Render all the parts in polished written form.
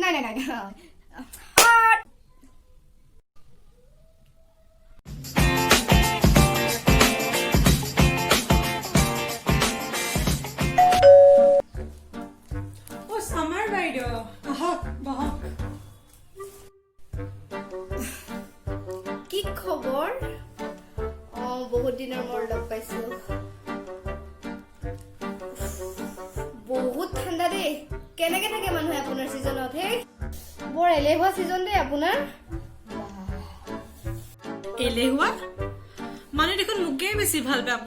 নাই নাই নাই কি খবৰ বহুত দিনৰ মূৰত লগ পাইছো বহুত ঠাণ্ডা দেই কেনেকে থাকে মানুহে আপোনাৰ সিজনত হে বৰ এলেহুৱা সিজন দেই আপোনাৰ এলেহুৱা মানে দেখোন মুকেই বেছি ভাল পায়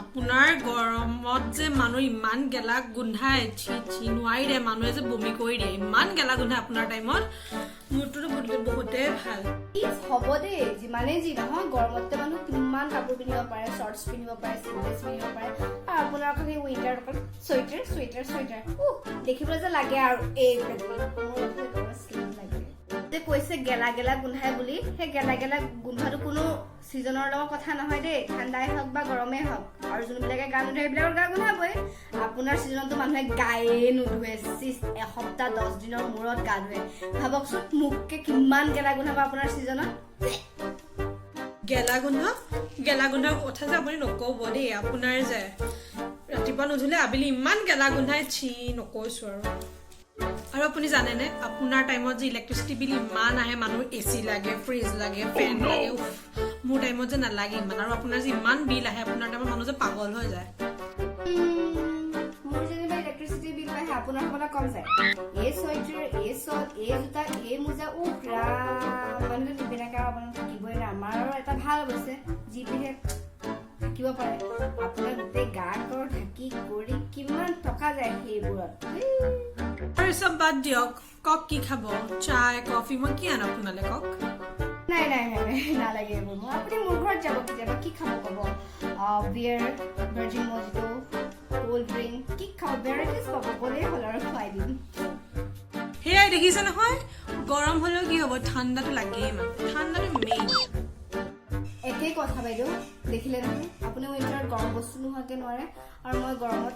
আপোনাৰ গৰমত যে মানুহ ইমান গেলা গোন্ধায় ছি নোৱাৰি মানুহে যে বমি কৰি দিয়ে ইমান গেলা গোন্ধায় আপোনাৰ টাইমত মোৰটো বহুতে ভাল হ'ব দেই যিমানেই যি নহয় গৰমতে মানুহ কিমান কাপোৰ পিন্ধিব পাৰে শৰ্টছ পিন্ধিব পাৰে চিংলেছ পিন্ধিব পাৰে আৰু আপোনাৰ খালি উইণ্টাৰ চুৱেটাৰ দেখিবলৈ যে লাগে আৰু এই যে কৈছে গেলা গেলা গোন্ধাই বুলি সেই গেলা গেলা গোন্ধাটো কোনো সিজনৰ লগত কথা নহয় দেই ঠাণ্ডাই হওক বা গৰমেই হওক আৰু যোনবিলাকে গা নোধোৱে সেইবিলাকৰ গা গোন্ধাবই আপোনাৰ সিজনতো মানুহে গায়ে নোধোৱে এসপ্তাহ 10 দিনৰ মূৰত গা ধুৱে ভাবকচোন মুখকে কিমান গেলা গোন্ধাব আপোনাৰ সিজনত গেলা গোন্ধৰ কথা যে আপুনি নকব দেই আপোনাৰ যে ৰাতিপুৱা নুধুলে আবেলি ইমান গেলা গোন্ধাই ছি নকৈছো আৰু আপুনি জানেনে আপোনাৰ টাইমত যে ইলেক্ট্ৰিচিটি বিল ইমান আহে মানুহৰ এচি লাগে ফ্ৰিজ লাগে ফেন লাগে মোৰ টাইমত যে নালাগে ইমান আৰু আপোনাৰ যে ইমান বিল আহে আপোনাৰ টাইমত মানুহ যে পাগল হৈ যায় মোৰ যেনিবা ইলেক্ট্ৰিচিটি বিল আহে আপোনাৰ হ'বলা কম যায় এই চুৱেটাৰ এই চট এই জোতা এই মোজা মানুহে নিপিন্ধাকে আপোনাৰ থাকিবই না আমাৰ আৰু এটা ভাল অৱশ্যে যি পিন্ধে থাকিব পাৰে আপোনাৰ গোটেই গা কৰ ঢাকি কৰি কিমান টকা যায় সেইবোৰত আৰু সব বাদ দিয়ক কক কি খাব চাহ কফি মই কি আনো আপোনালে কক নাই নালাগে এইবোৰ মই আপুনি মোৰ ঘৰত যাব কেতিয়াবা কি খাব ক'ব বিয়াৰ ভাৰ্জিন মজিটো কোল্ড ড্ৰিংক কি খাব ভেৰাইটিজ পাব ক'লেই হ'ল আৰু খুৱাই দিম সেয়াই দেখিছে নহয় গৰম হ'লেও কি হ'ব ঠাণ্ডাটো লাগেই মানে ঠাণ্ডাটো মেইন একেই কথা বাইদেউ দেখিলে নহয় আপুনি উইণ্টাৰত গৰম বস্তু নোহোৱাকৈ নোৱাৰে আৰু মই গৰমত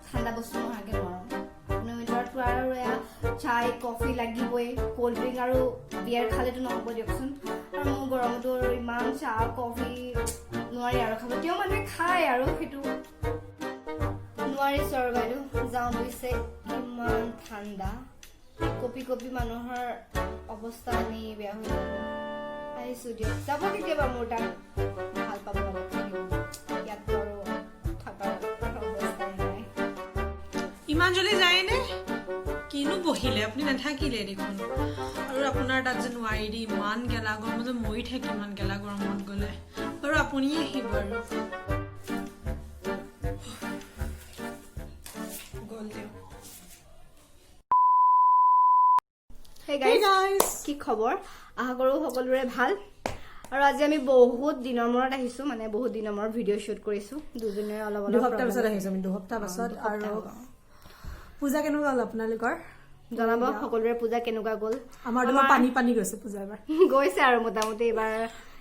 ঠাণ্ডা বস্তু নোহোৱাকৈ নোৱাৰোঁ আপুনি উইণ্টাৰতটো আৰু এয়া চাহ কফি লাগিবই কোল্ড ড্ৰিংক আৰু বিয়াৰ খালেতো নহ'ব দিয়কচোন আৰু মোৰ গৰমতো আৰু ইমান চাহ কফি নোৱাৰি আৰু খাব তেওঁ মানুহে খায় আৰু সেইটো নোৱাৰিছো আৰু বাইদেউ যাওঁ বুজিছে ইমান ঠাণ্ডা কপি মানুহৰ অৱস্থা আনি বেয়া হৈ যাব আহিছো দিয়ক যাব কেতিয়াবা মোৰ তাত ভাল পাব ইয়াততো আৰু থকাৰ অৱস্থাই নাই ইমান জলদি যায়নে কিনো বহিলে আপুনি নাথাকিলে দেখোন আৰু আপোনাৰ তাত যে নোৱাৰি দি ইমান গেলা গৰম যে মৰি থাকে ইমান গেলা গৰমত গ'লে আৰু আপুনি আহিব আৰু কি খবৰ আশা কৰো সকলোৰে ভাল আৰু আজি আমি বহুত দিনৰ মূৰত আহিছো মানে বহুত দিনৰ মূৰত ভিডিঅ' শ্বুট কৰিছো দুজনীয়ে অলপ দুসপ্তাহ পাছত আহিছো আমি দুসপ্তাহ পাছত আৰু পূজা কেনেকুৱা হ'ল আপোনালোকৰ জনাব সকলোৰে পূজা কেনেকুৱা গ'ল আমাৰ পানী গৈছে পূজা এবাৰ গৈছে আৰু মোটামুটি এইবাৰ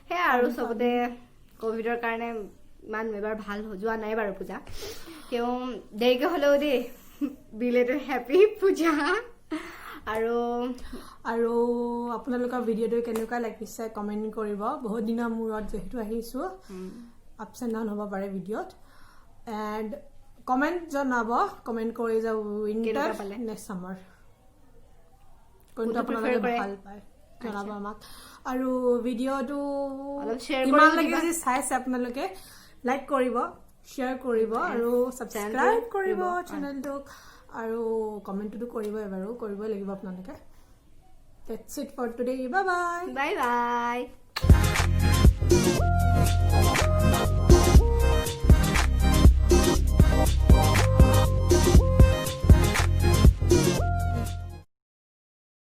সেয়া আৰু চবতে কভিডৰ কাৰণে ইমান এবাৰ ভাল যোৱা নাই বাৰু পূজা তেওঁ দেৰিকে হ'লেও দেই বিলেটেড হেপী পূজা আৰু আপোনালোকৰ ভিডিঅ'টো কেনেকুৱা লাগিছে কমেণ্ট কৰিব বহুত দিনৰ মূৰত যেহেতু আহিছো আপছ এণ্ড ডাউন হ'ব পাৰে ভিডিঅ'ত এণ্ড কমেণ্ট জনাব কমেণ্ট কৰি যাব উইণ্টাৰ নেক্সট ছামাৰ কোনটো আপোনালোকে ভাল পায় জনাব আমাক আৰু ভিডিঅ'টো ইমান লাগি যদি চাইছে আপোনালোকে লাইক কৰিব শ্বেয়াৰ কৰিব আৰু ছাবস্ক্ৰাইব কৰিব চেনেলটোক আৰু কমেণ্টটো কৰিবই বাৰু কৰিবই লাগিব আপোনালোকে That's it for today. Bye-bye. Bye-bye.